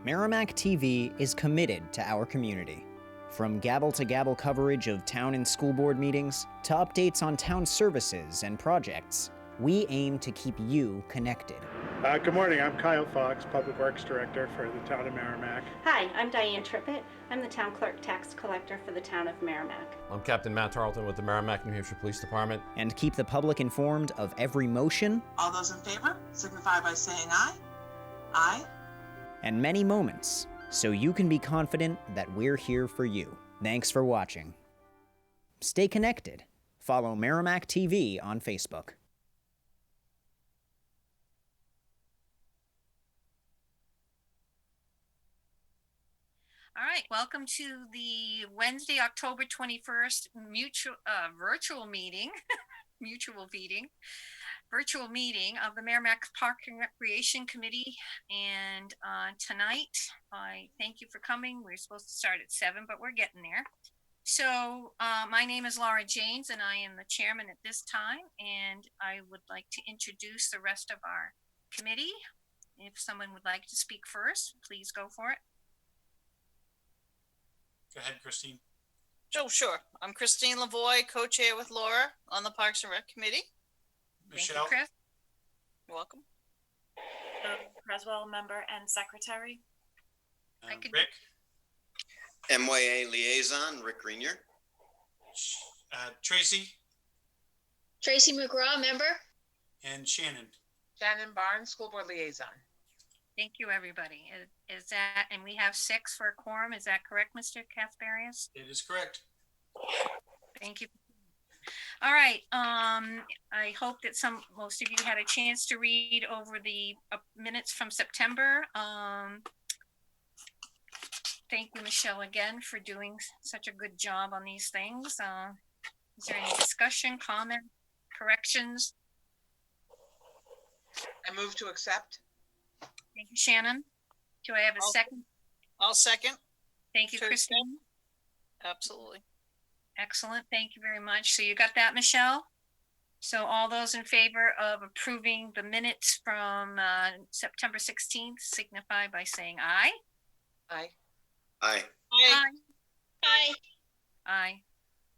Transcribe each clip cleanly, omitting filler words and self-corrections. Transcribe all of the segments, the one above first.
Merrimack TV is committed to our community. From gavel-to-gavel coverage of town and school board meetings to updates on town services and projects, we aim to keep you connected. Good morning, I'm Kyle Fox, Public Works Director for the town of Merrimack. Hi, I'm Diane Trippett. I'm the town clerk tax collector for the town of Merrimack. I'm Captain Matt Tarleton with the Merrimack, New Hampshire Police Department. And keep the public informed of every motion. All those in favor signify by saying aye. Aye. And many moments, so you can be confident that we're here for you. Thanks for watching. Stay connected. Follow Merrimack TV on Facebook. All right, welcome to the Wednesday, October 21st virtual meeting of the Merrimack Park and Recreation Committee. And tonight, I thank you for coming. We're supposed to start at 7, but we're getting there. So my name is Laura Janes, and I am the chairman at this time. And I would like to introduce the rest of our committee. If someone would like to speak first, please go for it. Go ahead, Christine. Oh, sure. I'm Christine Lavoie, co-chair with Laura on the Parks and Rec Committee. Michelle. Thank you, Chris. You're welcome. Creswell, member and secretary. Rick. MYA liaison, Rick Grenier. Tracy. Tracy McGraw, member. And Shannon. Shannon Barnes, school board liaison. Thank you, everybody. Is that, and we have 6 for a quorum. Is that correct, Mr. Kasparius? It is correct. Thank you. All right. I hope that most of you had a chance to read over the minutes from September. Thank you, Michelle, again for doing such a good job on these things. Is there any discussion, comment, corrections? I move to accept. Thank you, Shannon. Do I have a second? I'll second. Thank you, Christine. Absolutely. Excellent. Thank you very much. So you got that, Michelle? So all those in favor of approving the minutes from September 16th signify by saying aye. Aye. Aye. Aye. Aye. Aye.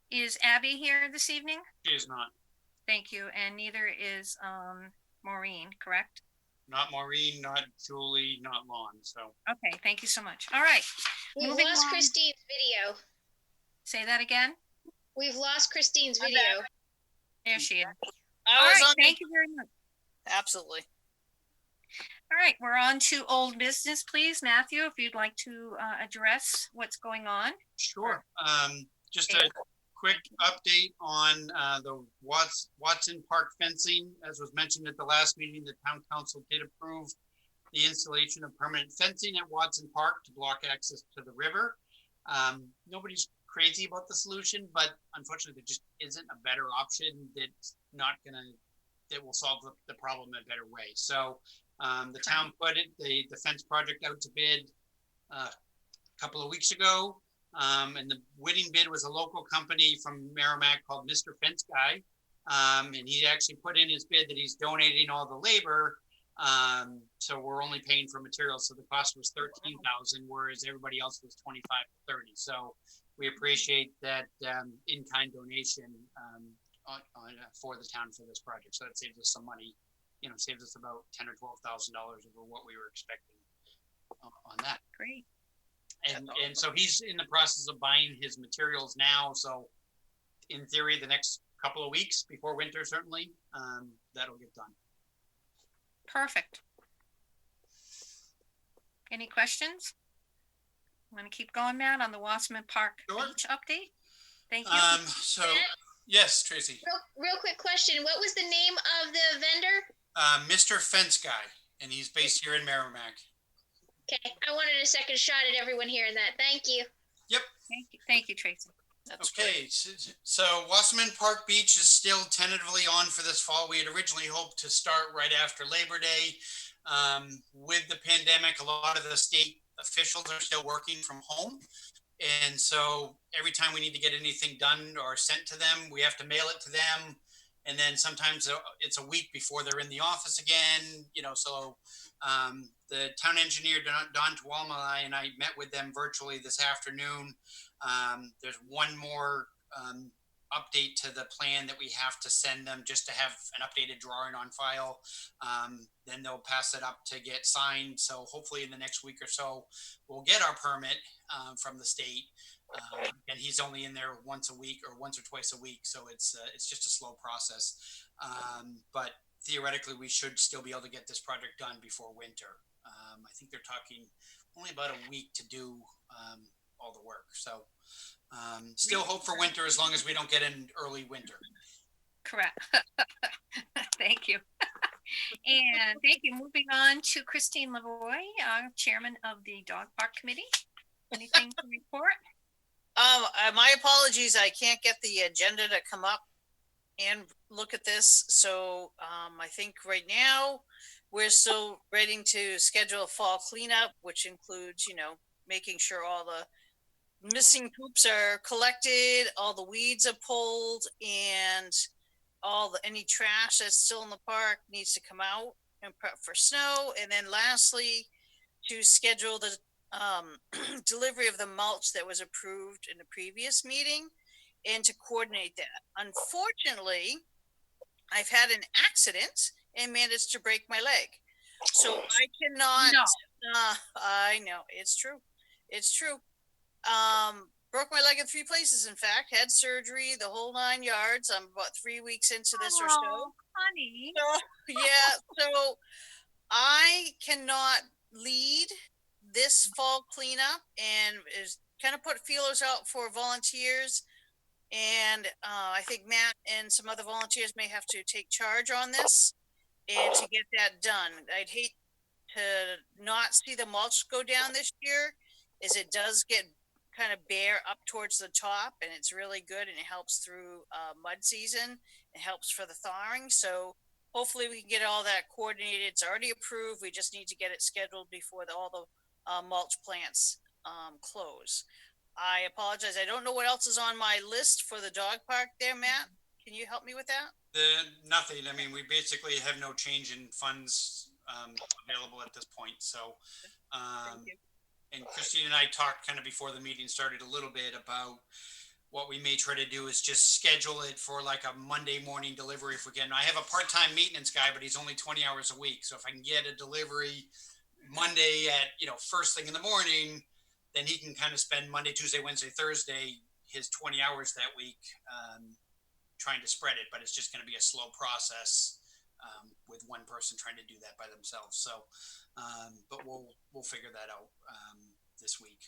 Is Abby here this evening? She is not. Thank you. And neither is Maureen, correct? Not Maureen, not Julie, not Lon. So. Okay. Thank you so much. All right. We've Moving lost on. Christine's video. Say that again. We've lost Christine's video. There she is. I All was right. on Thank you very much. Absolutely. All right. We're on to old business, please. Matthew, if you'd like to address what's going on. Sure. Just a quick update on the Watson Park fencing. As was mentioned at the last meeting, the town council did approve the installation of permanent fencing at Watson Park to block access to the river. Nobody's crazy about the solution, but unfortunately there just isn't a better option that will solve the problem in a better way. So the town put the fence project out to bid a couple of weeks ago. And the winning bid was a local company from Merrimack called Mr. Fence Guy. And he actually put in his bid that he's donating all the labor. So we're only paying for materials. So the cost was $13,000, whereas everybody else was $25 to $30. So we appreciate that in-kind donation for the town for this project. So that saves us some money, saves us about $10,000 or $12,000 over what we were expecting on that. Great. And so he's in the process of buying his materials now. So in theory, the next couple of weeks before winter, certainly, that'll get done. Perfect. Any questions? I'm going to keep going, Matt, on the Wasserman Park Beach update. Thank you. So, yes, Tracy. Real quick question. What was the name of the vendor? Mr. Fence Guy, and he's based here in Merrimack. Okay. I wanted a second shot at everyone hearing that. Thank you. Yep. Thank you, Tracy. That's okay. So Wasserman Park Beach is still tentatively on for this fall. We had originally hoped to start right after Labor Day. With the pandemic, a lot of the state officials are still working from home. And so every time we need to get anything done or sent to them, we have to mail it to them. and then sometimes it's a week before they're in the office again, so the town engineer, Don Tuolma, and I met with them virtually this afternoon. There's one more update to the plan that we have to send them just to have an updated drawing on file. Then they'll pass it up to get signed. So hopefully in the next week or so, we'll get our permit from the state. And he's only in there once a week or once or twice a week. So it's just a slow process. But theoretically, we should still be able to get this project done before winter. I think they're talking only about a week to do all the work. So still hope for winter as long as we don't get in early winter. Correct. Thank you. And thank you. Moving on to Christine Lavoie, Chairman of the Dog Park Committee. Anything to report? My apologies. I can't get the agenda to come up and look at this. So I think right now we're still ready to schedule a fall cleanup, which includes, making sure all the missing poops are collected, all the weeds are pulled, and any trash that's still in the park needs to come out and prep for snow. And then lastly, to schedule the delivery of the mulch that was approved in the previous meeting and to coordinate that. Unfortunately, I've had an accident and managed to break my leg. So I cannot, I know, it's true. It's true. Broke my leg in 3 places, in fact, had surgery, the whole 9 yards. I'm about 3 weeks into this or so. Honey. So I cannot lead this fall cleanup and is kind of put feelers out for volunteers. And I think Matt and some other volunteers may have to take charge on this and to get that done. I'd hate to not see the mulch go down this year, as it does get kind of bare up towards the top, and it's really good, and it helps through mud season. It helps for the thawing. So hopefully we can get all that coordinated. It's already approved. We just need to get it scheduled before all the mulch plants close. I apologize. I don't know what else is on my list for the dog park there, Matt. Can you help me with that? Nothing. I mean, we basically have no change in funds available at this point. So, and Christine and I talked kind of before the meeting started a little bit about what we may try to do is just schedule it for like a Monday morning delivery if we can. I have a part-time maintenance guy, but he's only 20 hours a week. So if I can get a delivery Monday at, first thing in the morning, then he can kind of spend Monday, Tuesday, Wednesday, Thursday, his 20 hours that week trying to spread it. But it's just going to be a slow process with one person trying to do that by themselves. So, but we'll figure that out this week.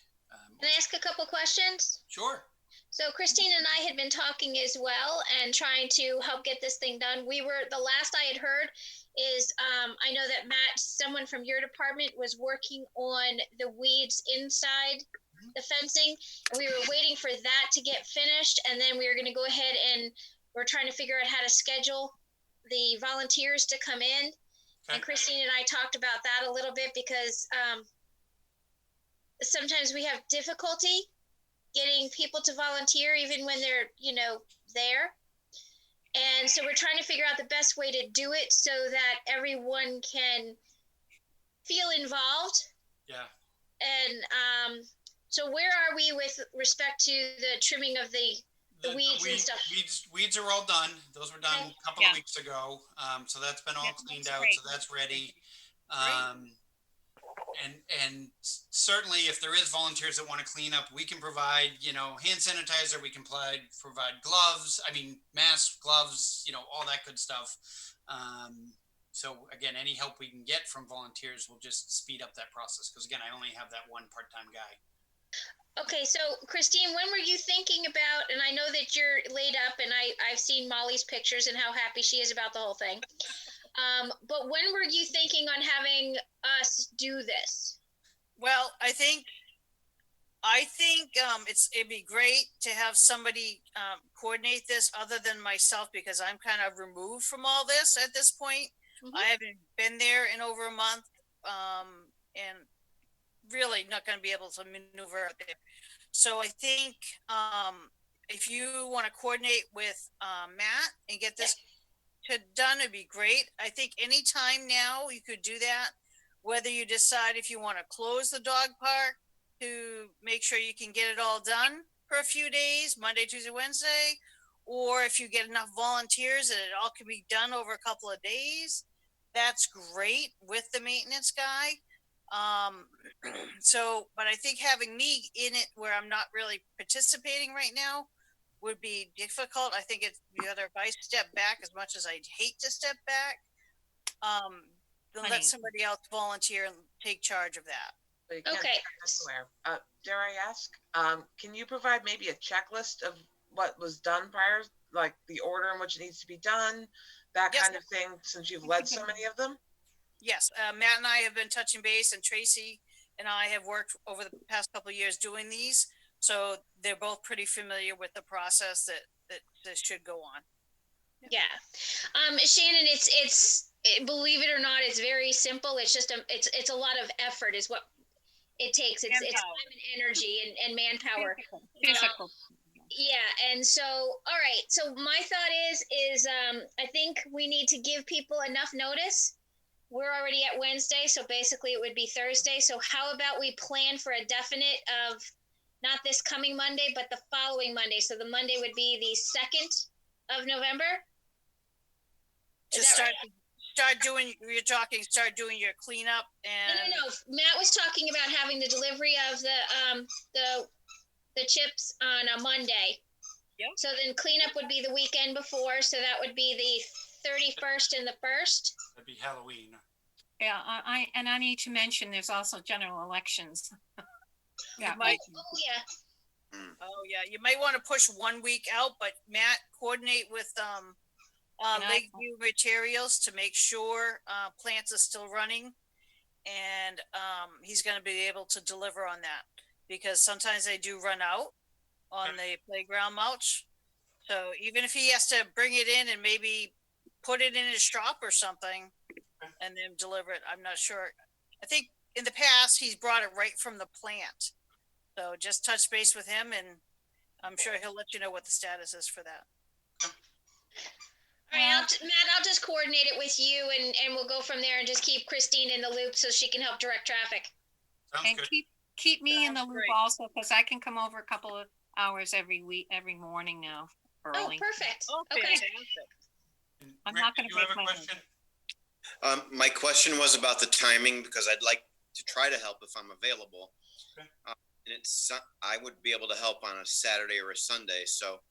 Can I ask a couple questions? Sure. So Christine and I had been talking as well and trying to help get this thing done. The last I had heard is, I know that Matt, someone from your department, was working on the weeds inside the fencing. And we were waiting for that to get finished. And then we were going to go ahead and we're trying to figure out how to schedule the volunteers to come in. Okay. And Christine and I talked about that a little bit because sometimes we have difficulty getting people to volunteer even when they're, there. And so we're trying to figure out the best way to do it so that everyone can feel involved. Yeah. And so where are we with respect to the trimming of the weeds and stuff? Weeds are all done. Those were done a couple of weeks ago. So that's been all cleaned out. Great. So that's ready. And certainly if there is volunteers that want to clean up, we can provide, hand sanitizer, we can provide gloves, masks, gloves, all that good stuff. So again, any help we can get from volunteers will just speed up that process. Because again, I only have that one part-time guy. Okay, so Christine, when were you thinking about, and I know that you're laid up and I've seen Molly's pictures and how happy she is about the whole thing. But when were you thinking on having us do this? Well, I think it'd be great to have somebody coordinate this other than myself, because I'm kind of removed from all this at this point. Mm-hmm. I haven't been there in over a month, and really not going to be able to maneuver out there. So I think if you want to coordinate with Matt and get this done, it'd be great. I think anytime now you could do that, whether you decide if you want to close the dog park to make sure you can get it all done for a few days, Monday, Tuesday, Wednesday, or if you get enough volunteers that it all can be done over a couple of days, that's great with the maintenance guy. So, but I think having me in it where I'm not really participating right now would be difficult. I think it's better if I step back, as much as I'd hate to step back. Then Honey. let somebody else volunteer and take charge of that. But you can't Okay. check anywhere. Dare I ask, can you provide maybe a checklist of what was done prior, like the order in which it needs to be done, that Yes. kind of thing, since you've led so many of them? Yes, Matt and I have been touching base, and Tracy and I have worked over the past couple of years doing these. So they're both pretty familiar with the process that should go on. Yeah. Shannon, believe it or not, it's very simple. It's just it's a lot of effort is what it takes. It's Manpower. time and energy and manpower. Physical. Yeah, and so all right. So my thought is I think we need to give people enough notice. We're already at Wednesday, so basically it would be Thursday. So how about we plan for a definite of not this coming Monday, but the following Monday. So the Monday would be the 2nd of November. Is Just that start doing your cleanup and No. Matt was talking about having the delivery of the chips on a Monday. Yep. So then cleanup would be the weekend before. So that would be the 31st and the 1st. That'd be Halloween. Yeah, I need to mention there's also general elections. Yeah, might- Oh yeah. oh yeah, you might want to push 1 week out, but Matt, coordinate with Lakeview Materials to make sure plants are still running, and he's going to be able to deliver on that, because sometimes they do run out on the playground mulch. So even if he has to bring it in and maybe put it in his shop or something and then deliver it, I'm not sure. I think in the past he's brought it right from the plant. So just touch base with him, and I'm sure he'll let you know what the status is for that. All right, Matt, I'll just coordinate it with you, and we'll go from there, and just keep Christine in the loop so she can help direct traffic. Sounds And good. keep me in the Sounds loop great. also, because I can come over a couple of hours every morning now early. Oh, perfect. Oh, Okay. fantastic. And I'm Rick, not gonna do you have break a my question? My question was about the timing because I'd like to try to help if I'm available. Okay. And I would be able to help on a Saturday or a Sunday, so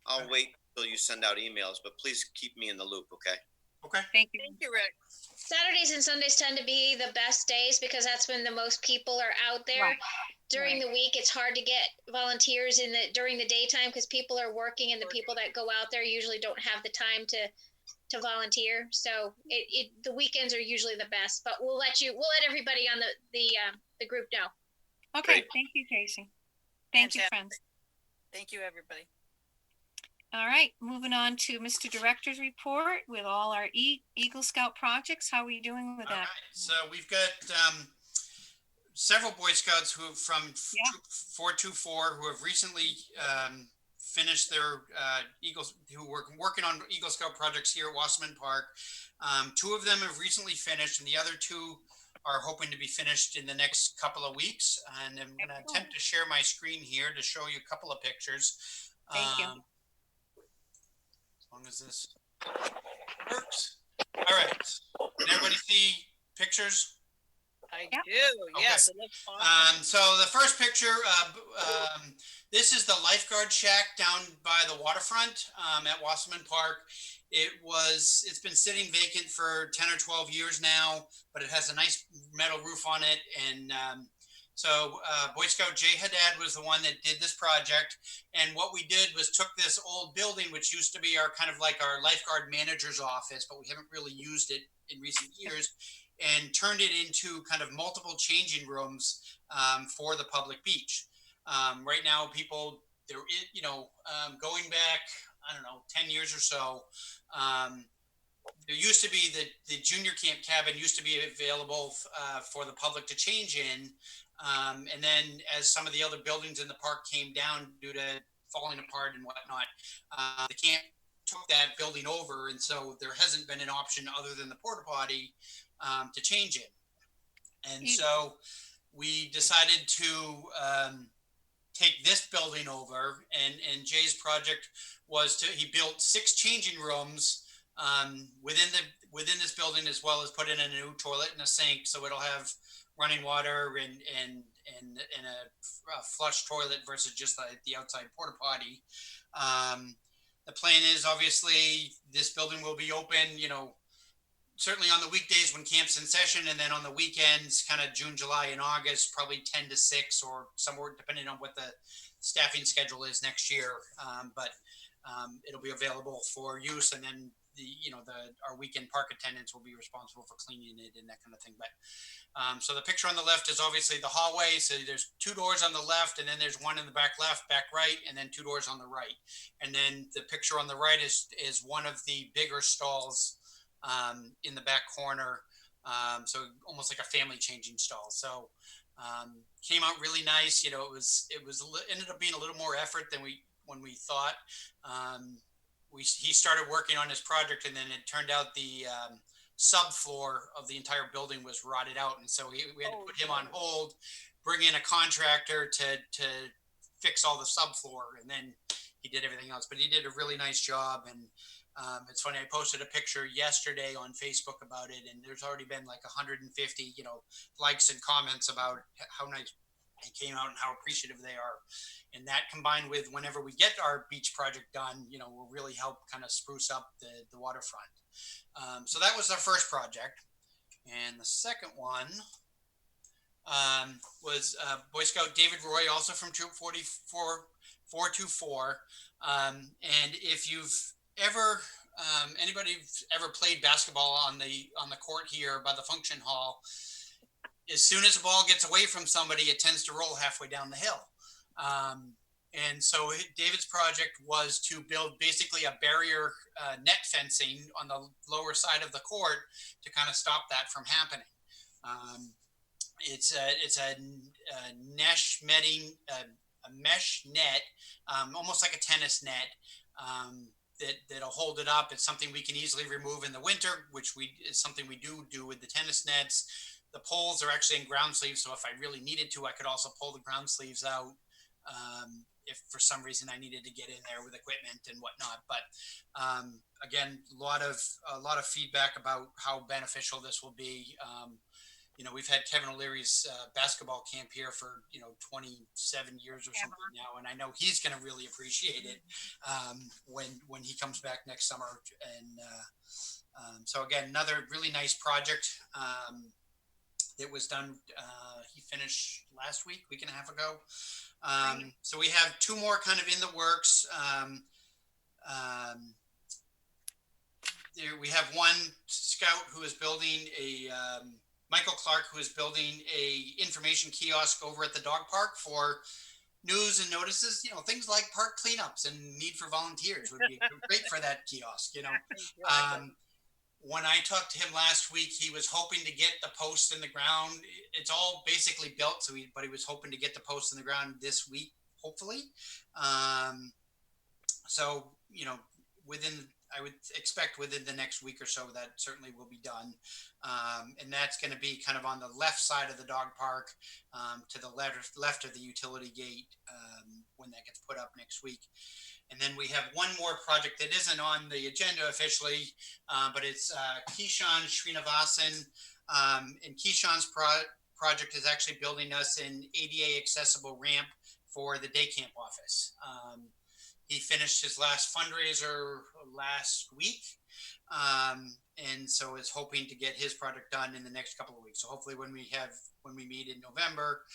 I'll Okay. wait till you send out emails, but please keep me in the loop, okay? Okay. Thank you. Thank you, Rick. Saturdays and Sundays tend to be the best days because that's when the most people are out there. Right. During Right. the week, it's hard to get volunteers during the daytime because people are working, and the people that go out there usually don't have the time to volunteer. So the weekends are usually the best. But we'll let everybody on the group know. Okay, Great. thank you, Casey. Thank you, Fantastic. friends. Thank you, everybody. All right, moving on to Mr. Director's report with all our Eagle Scout projects. How are we doing with All that? right. So we've got several Boy Scouts from Yeah. 424 who have recently finished their Eagles, who were working on Eagle Scout projects here at Wasserman Park. 2 of them have recently finished, and the other 2 are hoping to be finished in the next couple of weeks. And I'm going to attempt to share my screen here to show you a couple of pictures. Thank you. As long as this works. All right. Can everybody see pictures? I Yep. do. Okay. Yes, it looks awesome. So the first picture, this is the lifeguard shack down by the waterfront at Wasserman Park. It's been sitting vacant for 10 or 12 years now, but it has a nice metal roof on it. And so Boy Scout Jay Haddad was the one that did this project. And what we did was took this old building, which used to be our kind of like our lifeguard manager's office, but we haven't really used it in recent years, and turned it into kind of multiple changing rooms for the public beach. Right now, people, going back, I don't know, 10 years or so, there used to be the junior camp cabin used to be available for the public to change in. And then as some of the other buildings in the park came down due to falling apart and whatnot, the camp took that building over, and so there hasn't been an option other than the porta potty to change it. And so we decided to take this building over, and Jay's project was he built 6 changing rooms within this building, as well as put in a new toilet and a sink, so it'll have running water and a flush toilet versus just the outside porta potty. The plan is, obviously, this building will be open, certainly on the weekdays when camp's in session, and then on the weekends, kind of June, July, and August, probably 10 to 6 or somewhere, depending on what the staffing schedule is next year. But it'll be available for use, and then our weekend park attendants will be responsible for cleaning it and that kind of thing. But so the picture on the left is obviously the hallway. So there's 2 doors on the left, and then there's one in the back left, back right, and then 2 doors on the right. And then the picture on the right is one of the bigger stalls in the back corner. So almost like a family changing stall. So came out really nice. It ended up being a little more effort than when we thought. He started working on his project, and then it turned out the subfloor of the entire building was rotted out, and so we had to put him on hold, bring in a contractor to fix all the subfloor, and then he did everything else. But he did a really nice job, and it's funny, I posted a picture yesterday on Facebook about it, and there's already been like 150 likes and comments about how nice it came out and how appreciative they are. And that, combined with whenever we get our beach project done, will really help kind of spruce up the waterfront. So that was our first project. And the second one was Boy Scout David Roy, also from Troop 424. And if you've ever, anybody's ever played basketball on the court here by the function hall, as soon as the ball gets away from somebody, it tends to roll halfway down the hill. And so David's project was to build basically a barrier net fencing on the lower side of the court to kind of stop that from happening. It's a mesh netting, a mesh net, almost like a tennis net, that'll hold it up. It's something we can easily remove in the winter, which is something we do with the tennis nets. The poles are actually in ground sleeves, so if I really needed to, I could also pull the ground sleeves out if for some reason I needed to get in there with equipment and whatnot. But again, a lot of feedback about how beneficial this will be. We've had Kevin O'Leary's basketball camp here for 27 years or something now, and I know he's going to really appreciate it when he comes back next summer. And so again, another really nice project. It was done, he finished last week and a half ago. So we have 2 more kind of in the works. We have one scout who is building Michael Clark, who is building a information kiosk over at the dog park for news and notices, things like park cleanups and need for volunteers would be great for that kiosk, When I talked to him last week, he was hoping to get the posts in the ground. It's all basically built, but he was hoping to get the posts in the ground this week, hopefully. So, I would expect within the next week or so that certainly will be done. And that's going to be kind of on the left side of the dog park, to the left of the utility gate, when that gets put up next week. And then we have one more project that isn't on the agenda officially, but it's Keyshawn Srinivasan. And Keyshawn's project is actually building us an ADA accessible ramp for the day camp office. He finished his last fundraiser last week, and so is hoping to get his project done in the next couple of weeks. So hopefully when we meet in November,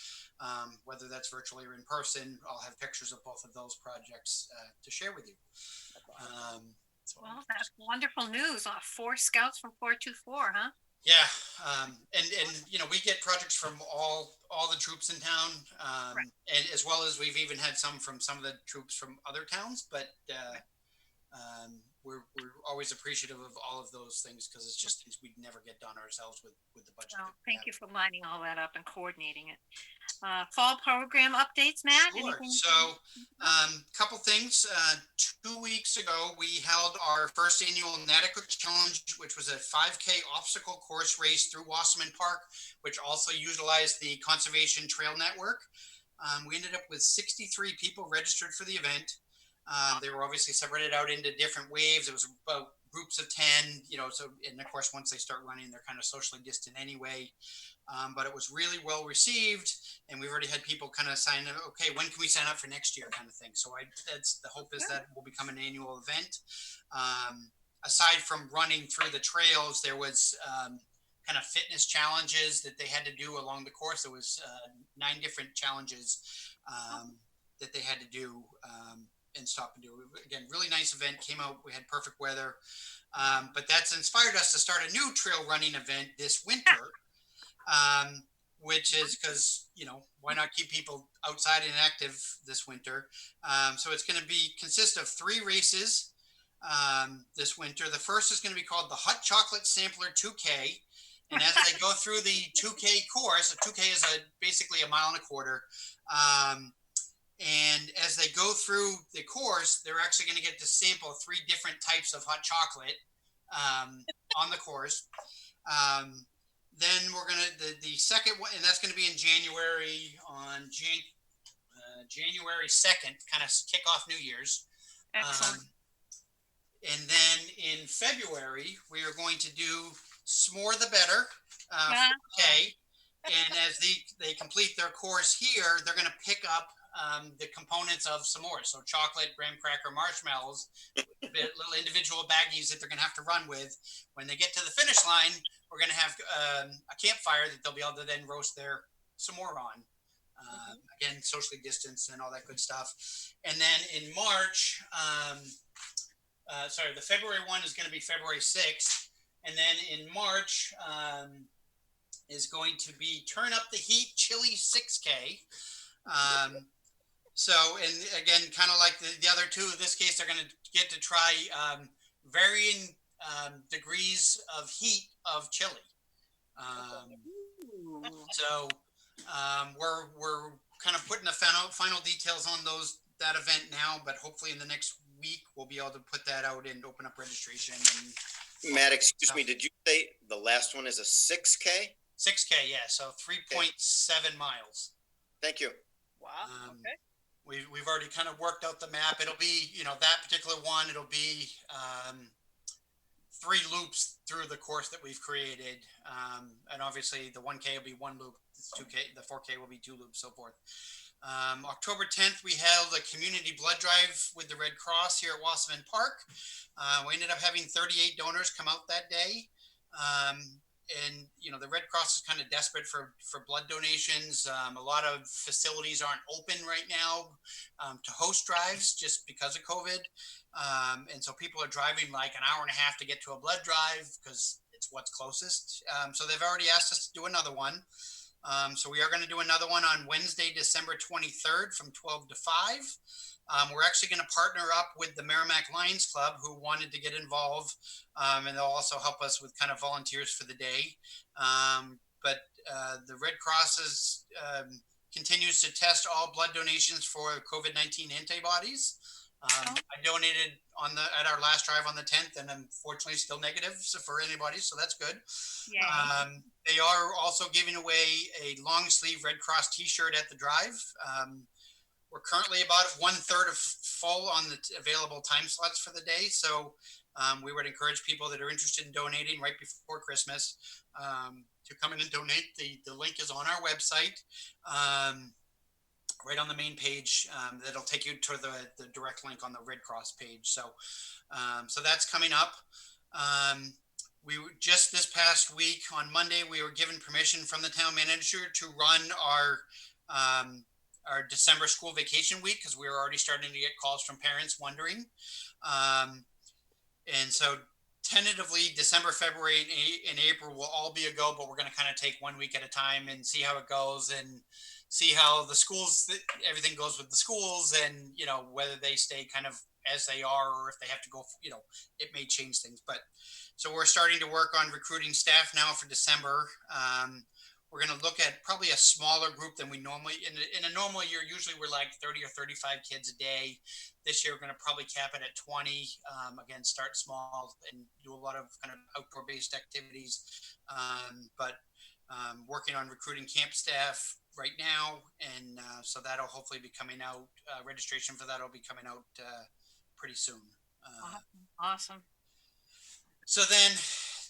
whether that's virtually or in person, I'll have pictures of both of those projects to share with you. Well, that's wonderful news. 4 scouts from 424, huh? Yeah, and we get projects from all the troops in town, Right. and as well as we've even had some from some of the troops from other towns. But we're always appreciative of all of those things, because it's just things we'd never get done ourselves with the budget. Well, thank you for lining all that up and coordinating it. Fall program updates, Matt? Sure. Anything? So, couple things. 2 weeks ago, we held our first annual Natticook Challenge, which was a 5K obstacle course race through Wasserman Park, which also utilized the Conservation Trail Network. We ended up with 63 people registered for the event. They were obviously separated out into different waves. It was about groups of 10, so, and of course, once they start running, they're kind of socially distant anyway. But it was really well received, and we've already had people kind of sign up. Okay, when can we sign up for next year, kind of thing. So that's the hope, is that it will become an annual event. Aside from running through the trails, there was kind of fitness challenges that they had to do along the course. There was 9 different challenges that they had to do and stop and do. Again, really nice event. Came out. We had perfect weather, but that's inspired us to start a new trail running event this winter. Which is because, why not keep people outside and active this winter? So it's going to consist of 3 races this winter. The first is going to be called the Hot Chocolate Sampler 2K. And as they go through the 2K course, a 2K is basically a 1.25 miles. And as they go through the course, they're actually going to get to sample 3 different types of hot chocolate on the course. Then we're going to, the second one, and that's going to be in January, on January 2nd, kind of kick off New Year's. Excellent. And then in February, we are going to do S'more the Better. Okay. And as they complete their course here, they're going to pick up the components of s'mores. So chocolate, graham cracker, marshmallows, little individual baggies that they're going to have to run with. When they get to the finish line, we're going to have a campfire that they'll be able to then roast their s'more on. Again, socially distanced and all that good stuff. And then in March, the February one is going to be February 6th. And then in March is going to be Turn Up the Heat Chili 6K. So, and again, kind of like the other 2, in this case, they're going to get to try varying degrees of heat of chili. So we're kind of putting the final details on that event now, but hopefully in the next week we'll be able to put that out and open up registration. Matt, excuse me, did you say the last one is a 6K? 6K, yeah. So 3.7 miles. Thank you. Wow. Okay. We've already kind of worked out the map. It'll be, that particular one, it'll be 3 loops through the course that we've created. And obviously the 1K will be 1 loop, 2K, the 4K will be 2 loops, so forth. October 10th, we held a community blood drive with the Red Cross here at Wasserman Park. We ended up having 38 donors come out that day. And, the Red Cross is kind of desperate for blood donations. A lot of facilities aren't open right now to host drives just because of COVID. And so people are driving like an hour and a half to get to a blood drive because it's what's closest. So they've already asked us to do another one. So we are going to do another one on Wednesday, December 23rd from 12 to 5. We're actually going to partner up with the Merrimack Lions Club, who wanted to get involved, and they'll also help us with kind of volunteers for the day. But the Red Cross continues to test all blood donations for COVID-19 antibodies. I donated at our last drive on the 10th, and unfortunately still negative for antibodies, so that's good. Yeah. They are also giving away a long sleeve Red Cross t-shirt at the drive. We're currently about 1/3 of full on the available time slots for the day. So we would encourage people that are interested in donating right before Christmas to come in and donate. The link is on our website, right on the main page. That'll take you to the direct link on the Red Cross page. So that's coming up. We were just this past week on Monday, we were given permission from the town manager to run our December school vacation week, because we were already starting to get calls from parents wondering. And so tentatively December, February, and April will all be a go, but we're going to kind of take 1 week at a time and see how it goes and see how the schools, everything goes with the schools, and, whether they stay kind of as they are, or if they have to go, it may change things. But so we're starting to work on recruiting staff now for December. we're going to look at probably a smaller group than we normally, in a normal year, usually we're like 30 or 35 kids a day. This year, we're going to probably cap it at 20. Again, start small and do a lot of kind of outdoor based activities. But working on recruiting camp staff right now. And so that'll hopefully be coming out. Registration for that will be coming out pretty soon. Awesome. So then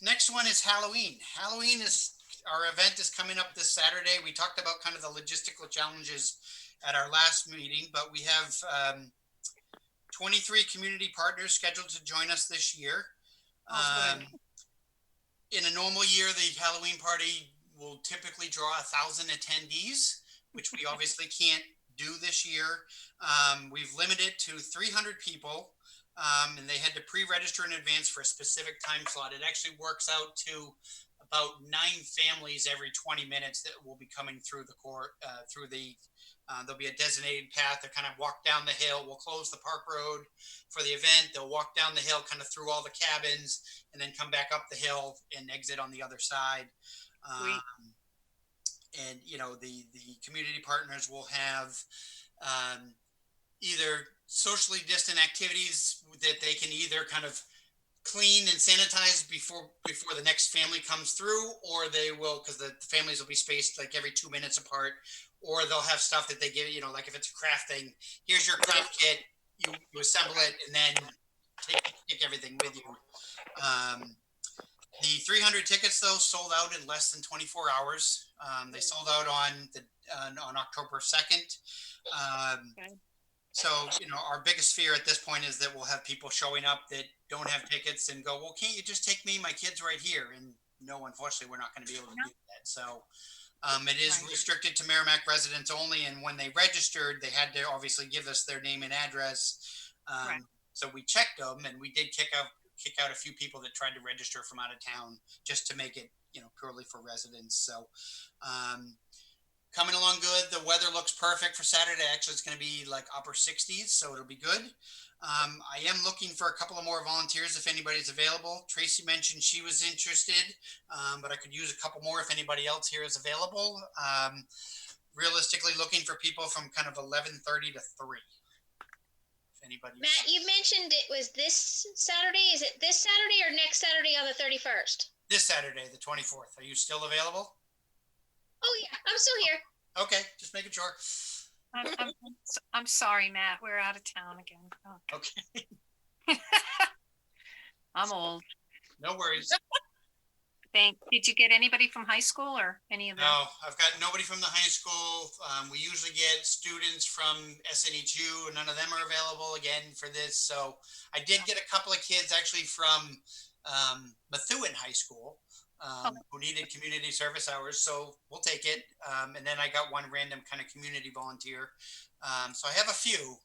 next one is Halloween. Halloween is, our event is coming up this Saturday. We talked about kind of the logistical challenges at our last meeting, but we have 23 community partners scheduled to join us this year. In a normal year, the Halloween party will typically draw 1,000 attendees, which we obviously can't do this year. We've limited to 300 people. And they had to pre-register in advance for a specific time slot. It actually works out to about 9 families every 20 minutes that will be coming through the court, there'll be a designated path to kind of walk down the hill. We'll close the park road for the event. They'll walk down the hill kind of through all the cabins and then come back up the hill and exit on the other side. And, you know, the community partners will have either socially distant activities that they can either kind of clean and sanitize before the next family comes through, or they will, because the families will be spaced like every 2 minutes apart, or they'll have stuff that they give, you know, like if it's a craft thing, here's your craft kit, you assemble it and then take everything with you. The 300 tickets though sold out in less than 24 hours. They sold out on October 2nd. So, you know, our biggest fear at this point is that we'll have people showing up that don't have tickets and go, well, can't you just take me, my kid's right here? And no, unfortunately, we're not going to be able to do that. So it is restricted to Merrimack residents only. And when they registered, they had to obviously give us their name and address. So we checked them, and we did kick out a few people that tried to register from out of town just to make it, you know, purely for residents. So coming along good. The weather looks perfect for Saturday. Actually, it's going to be like upper 60s, so it'll be good. I am looking for a couple of more volunteers if anybody's available. Tracy mentioned she was interested, but I could use a couple more if anybody else here is available. Realistically, looking for people from kind of 11:30 to 3. If anybody. Matt, you mentioned it was this Saturday. Is it this Saturday or next Saturday on the 31st? This Saturday, the 24th. Are you still available? Oh yeah, I'm still here. Okay, just making sure. I'm sorry, Matt. We're out of town again. Oh. Okay. I'm old. No worries. Did you get anybody from high school or any of them? No, I've got nobody from the high school. We usually get students from SNHU, and none of them are available again for this. So I did get a couple of kids actually from Methuen High School. Who needed community service hours, so we'll take it. And then I got one random kind of community volunteer. So I have a few,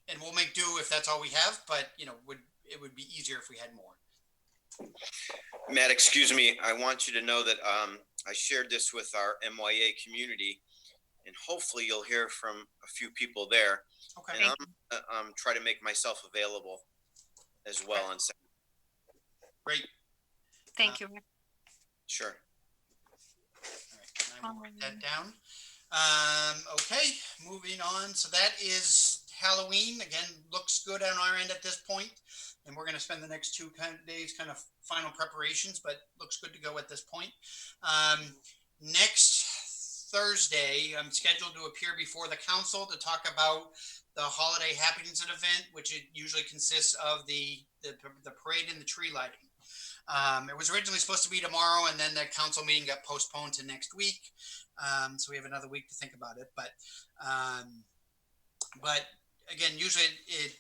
and we'll make do if that's all we have. But you know, it would be easier if we had more. Matt, excuse me. I want you to know that I shared this with our MYA community, and hopefully you'll hear from a few people there. Okay. And I'm try to make myself available as well on Saturday. Great. Thank you. Sure. All right, I will write that down. Okay, moving on. So that is Halloween. Again, looks good on our end at this point, and we're going to spend the next 2 days kind of final preparations, but looks good to go at this point. Next Thursday, I'm scheduled to appear before the council to talk about the holiday happenings event, which it usually consists of the parade and the tree lighting. It was originally supposed to be tomorrow, and then the council meeting got postponed to next week. So we have another week to think about it. But again, usually it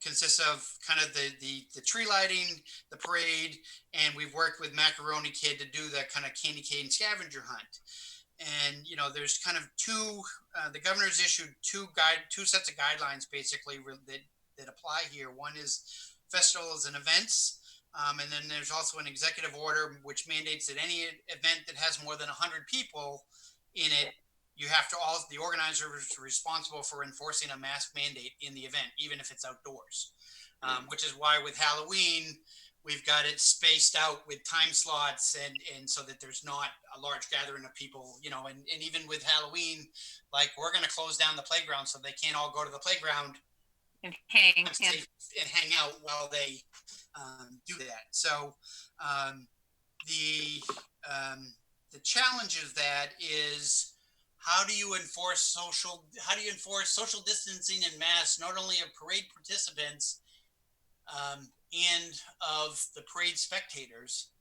consists of kind of the tree lighting, the parade, and we've worked with Macaroni Kid to do the kind of candy cane scavenger hunt. And, you know, there's kind of the governor's issued two sets of guidelines basically that apply here. One is festivals and events. And then there's also an executive order which mandates that any event that has more than 100 people in it, the organizer is responsible for enforcing a mask mandate in the event, even if it's outdoors. Which is why with Halloween, we've got it spaced out with time slots and so that there's not a large gathering of people, you know, and even with Halloween, like we're going to close down the playground so they can't all go to the playground And hang, yeah. and hang out while they do that. So the challenge of that is how do you enforce social distancing and masks, not only of parade participants and of the parade spectators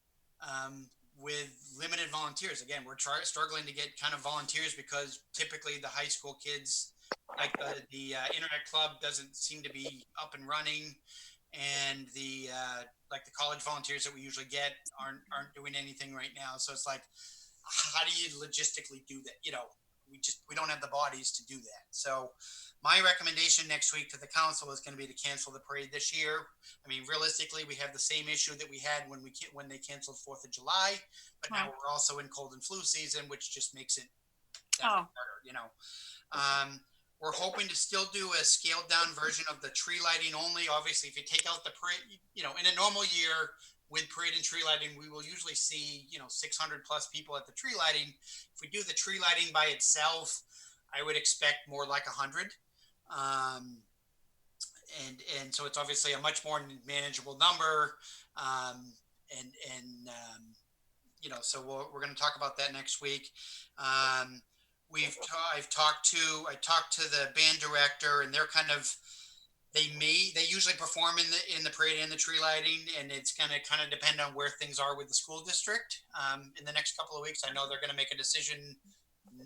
with limited volunteers. Again, we're struggling to get kind of volunteers because typically the high school kids, like the internet club doesn't seem to be up and running, and the like the college volunteers that we usually get aren't doing anything right now. So it's like, how do you logistically do that? You know, we don't have the bodies to do that. So my recommendation next week to the council is going to be to cancel the parade this year. I mean, realistically, we have the same issue that we had when they canceled 4th of July, but now we're also in cold and flu season, which just makes it harder, you know. We're hoping to still do a scaled down version of the tree lighting only. Obviously, if you take out the parade, you know, in a normal year with parade and tree lighting, we will usually see, you know, 600 plus people at the tree lighting. If we do the tree lighting by itself, I would expect more like 100. And so it's obviously a much more manageable number. You know, so we're going to talk about that next week. I talked to the band director, and they're kind of, they usually perform in the parade and the tree lighting, and it's going to kind of depend on where things are with the school district in the next couple of weeks. I know they're going to make a decision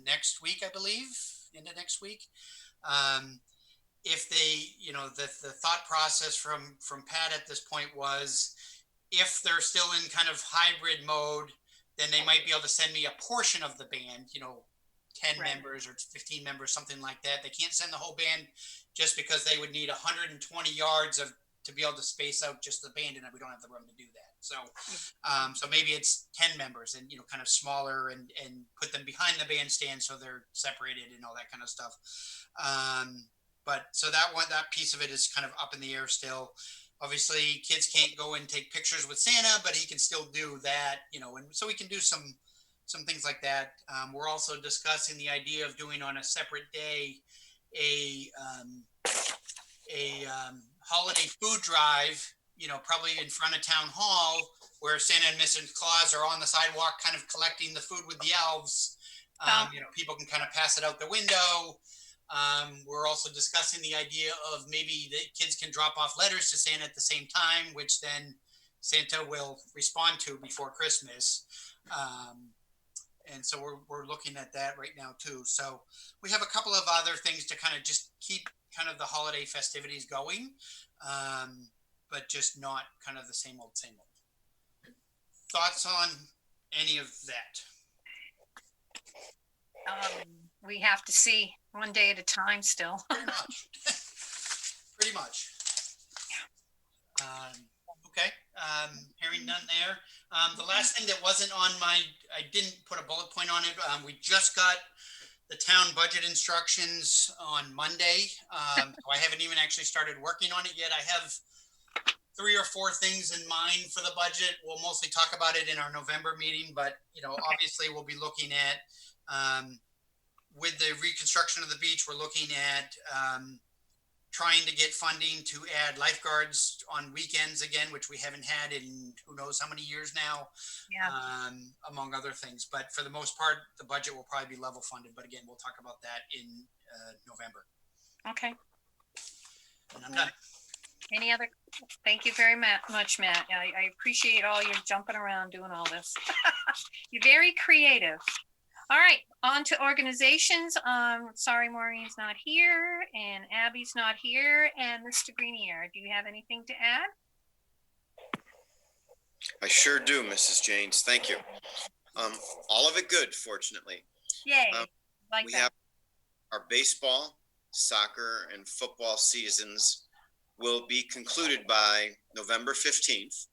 next week, I believe, into next week. If they, you know, the thought process from Pat at this point was, if they're still in kind of hybrid mode, then they might be able to send me a portion of the band, you know, 10 members or 15 members, something like that. They can't send the whole band just because they would need 120 yards to be able to space out just the band, and we don't have the room to do that. So, so maybe it's 10 members and, you know, kind of smaller and put them behind the bandstand so they're separated and all that kind of stuff. But so that piece of it is kind of up in the air still. Obviously, kids can't go and take pictures with Santa, but he can still do that, you know, and so we can do some things like that. We're also discussing the idea of doing on a separate day a holiday food drive, you know, probably in front of town hall, where Santa and Mrs. Claus are on the sidewalk kind of collecting the food with the elves. You know, people can kind of pass it out the window. We're also discussing the idea of maybe the kids can drop off letters to Santa at the same time, which then Santa will respond to before Christmas. And so we're looking at that right now too. So we have a couple of other things to kind of just keep kind of the holiday festivities going, but just not kind of the same old. Thoughts on any of that? We have to see one day at a time still. Pretty much. Okay. Hearing none there. The last thing that wasn't on I didn't put a bullet point on it. We just got the town budget instructions on Monday. So I haven't even actually started working on it yet. I have 3 or 4 things in mind for the budget. We'll mostly talk about it in our November meeting, but, you know, obviously we'll be looking at, with the reconstruction of the beach, we're looking at trying to get funding to add lifeguards on weekends again, which we haven't had in who knows how many years now, among other things. But for the most part, the budget will probably be level funded. But again, we'll talk about that in November. Okay. And I'm done. Any other? Thank you very much, Matt. I appreciate all your jumping around doing all this. You're very creative. All right, on to organizations. Sorry, Maureen's not here, and Abby's not here, and Mr. Greenier. Do you have anything to add? I sure do, Mrs. Janes. Thank you. All of it good, fortunately. Yay! We have our baseball, soccer, and football seasons will be concluded by November 15th.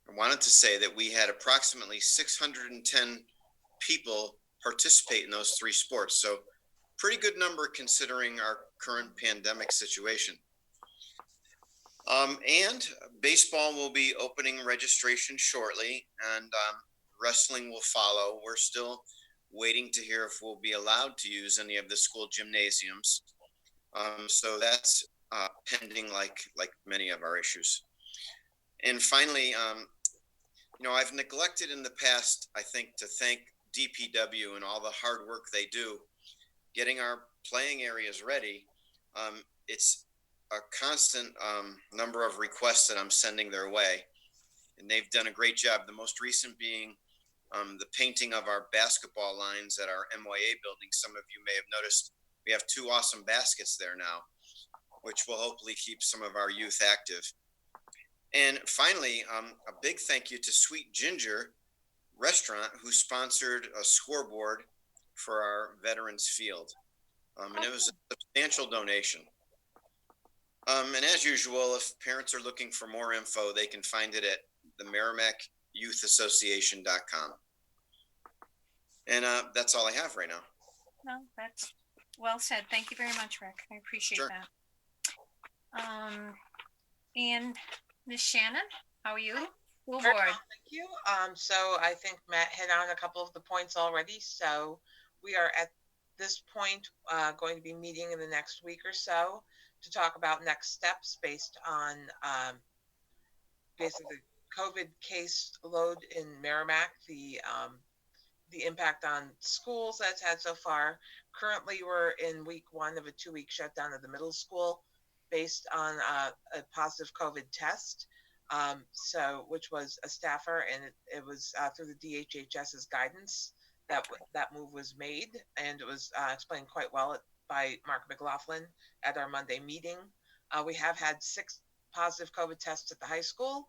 I wanted to say that we had approximately 610 people participate in those 3 sports. So pretty good number considering our current pandemic situation. And baseball will be opening registration shortly, and wrestling will follow. We're still waiting to hear if we'll be allowed to use any of the school gymnasiums. So that's pending, like many of our issues. And finally, I've neglected in the past, I think, to thank DPW and all the hard work they do getting our playing areas ready. It's a constant number of requests that I'm sending their way, and they've done a great job. The most recent being the painting of our basketball lines at our MYA building. Some of you may have noticed we have 2 awesome baskets there now, which will hopefully keep some of our youth active. And finally, a big thank you to Sweet Ginger Restaurant, who sponsored a scoreboard for our Veterans Field. And it was a substantial donation. And as usual, if parents are looking for more info, they can find it at the MerrimackYouthAssociation.com. And that's all I have right now. No, that's well said. Thank you very much, Rick. I appreciate Sure. that. And Ms. Shannon, how are you? School Very board. well, thank you. So I think Matt hit on a couple of the points already. So we are at this point going to be meeting in the next week or so to talk about next steps based on basically COVID case load in Merrimack, the impact on schools that's had so far. Currently, we're in week 1 of a 2-week shutdown of the middle school based on a positive COVID test. So, which was a staffer, and it was through the DHHS's guidance that move was made, and it was explained quite well by Mark McLaughlin at our Monday meeting. We have had 6 positive COVID tests at the high school,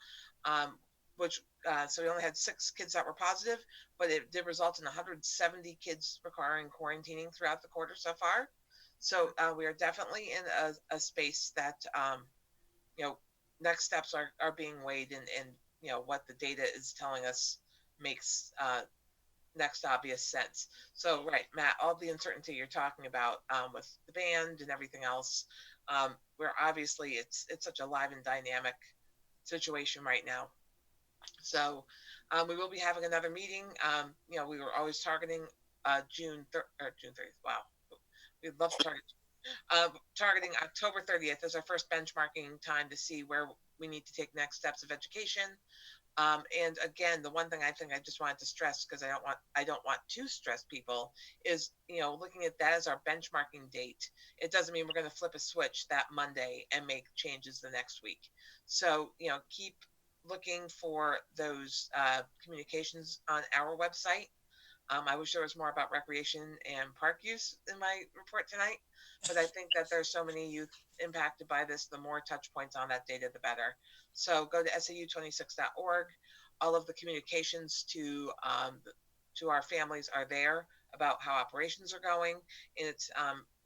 which so we only had 6 kids that were positive, but it did result in 170 kids requiring quarantining throughout the quarter so far. So we are definitely in a space that next steps are being weighed, and what the data is telling us makes next obvious sense. So right, Matt, all the uncertainty you're talking about with the band and everything else, where obviously it's such a live and dynamic situation right now. So we will be having another meeting. We were always targeting June 30th. Wow, we'd love to targeting October 30th as our first benchmarking time to see where we need to take next steps of education. And again, the one thing I think I just wanted to stress, because I don't want to stress people, is looking at that as our benchmarking date. It doesn't mean we're going to flip a switch that Monday and make changes the next week. So keep looking for those communications on our website. I wish there was more about recreation and park use in my report tonight, but I think that there's so many youth impacted by this. The more touch points on that data, the better. So go to SAU26.org. All of the communications to our families are there about how operations are going, and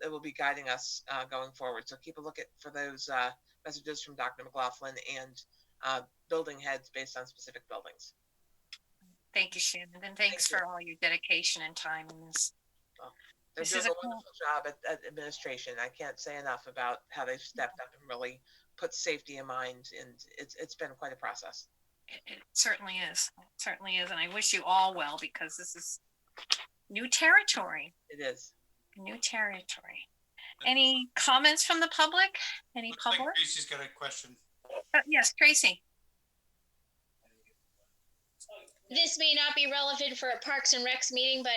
it will be guiding us going forward. So keep a look for those messages from Dr. McLaughlin and building heads based on specific buildings. Thank you, Shannon, and thanks for all your dedication and time in this. They're doing a wonderful job at administration. I can't say enough about how they've stepped up and really put safety in mind, and it's been quite a process. It certainly is. It certainly is, and I wish you all well, because this is new territory. It is. New territory. Any comments from the public? Any Looks like public? Tracy's got a question. Yes, Tracy. This may not be relevant for a Parks and Recs meeting, but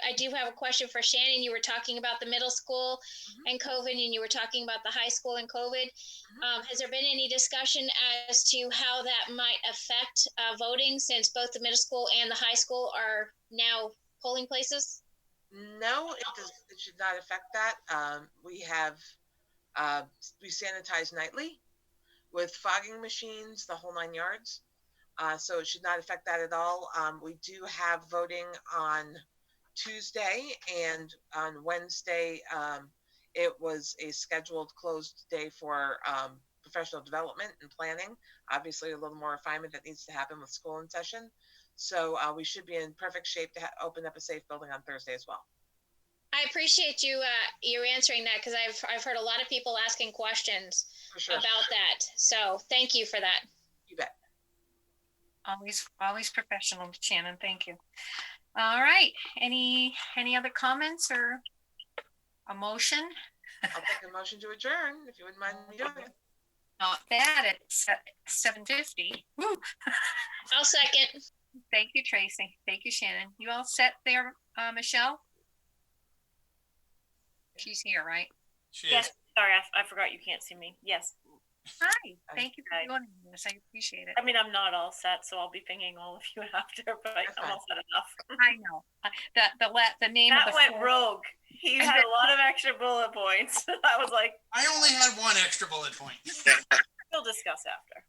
I do have a question for Shannon. You were talking about the middle school and COVID, and you were talking about the high school and COVID. Has there been any discussion as to how that might affect voting, since both the middle school and the high school are now polling places? No, it should not affect that. We sanitize nightly with fogging machines, the whole 9 yards. So it should not affect that at all. We do have voting on Tuesday, and on Wednesday, it was a scheduled closed day for professional development and planning. Obviously, a little more refinement that needs to happen with school in session. So we should be in perfect shape to open up a safe building on Thursday as well. I appreciate you answering that because I've heard a lot of people asking questions For sure. about that. So thank you for that. You bet. Always professional, Shannon. Thank you. All right. Any other comments or a motion? I'll take a motion to adjourn if you wouldn't mind me doing it. Not bad at 7:50. Woo. I'll second. Thank you, Tracy. Thank you, Shannon. You all set there, Michelle? She's here, right? Yes. Sorry, I forgot you can't see me. Yes. Hi. Thank you for joining us. I appreciate it. I mean, I'm not all set, so I'll be pinging all of you after, but I'm all set enough. I know. The name That of the went form- rogue. He had a lot of extra bullet points. I was like, I only had one extra bullet point. we'll discuss after.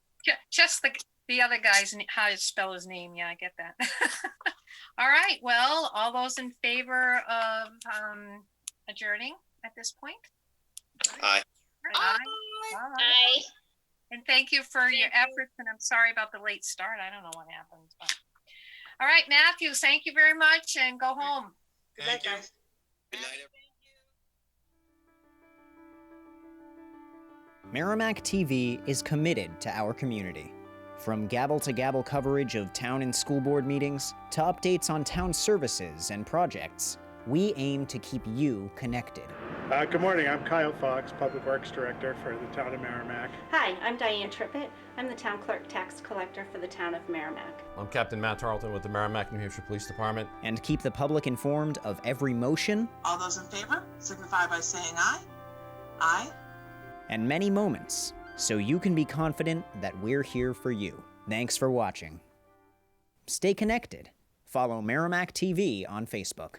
Just the other guy's how to spell his name. Yeah, I get that. All right. Well, all those in favor of adjourning at this point? Aye. Aye. Aye. And thank you for your efforts. And I'm sorry about the late start. I don't know what happened. But... All right, Matthew, thank you very much and go home. Good night, Thank you. guys. Good night, everyone. Merrimack TV is committed to our community. From gavel-to-gavel coverage of town and school board meetings to updates on town services and projects, we aim to keep you connected. Good morning, I'm Kyle Fox, Public Works Director for the town of Merrimack. Hi, I'm Diane Trippett. I'm the town clerk tax collector for the town of Merrimack. I'm Captain Matt Tarleton with the Merrimack, New Hampshire Police Department. And keep the public informed of every motion All those in favor signify by saying aye. Aye. and many moments, so you can be confident that we're here for you. Thanks for watching. Stay connected. Follow Merrimack TV on Facebook.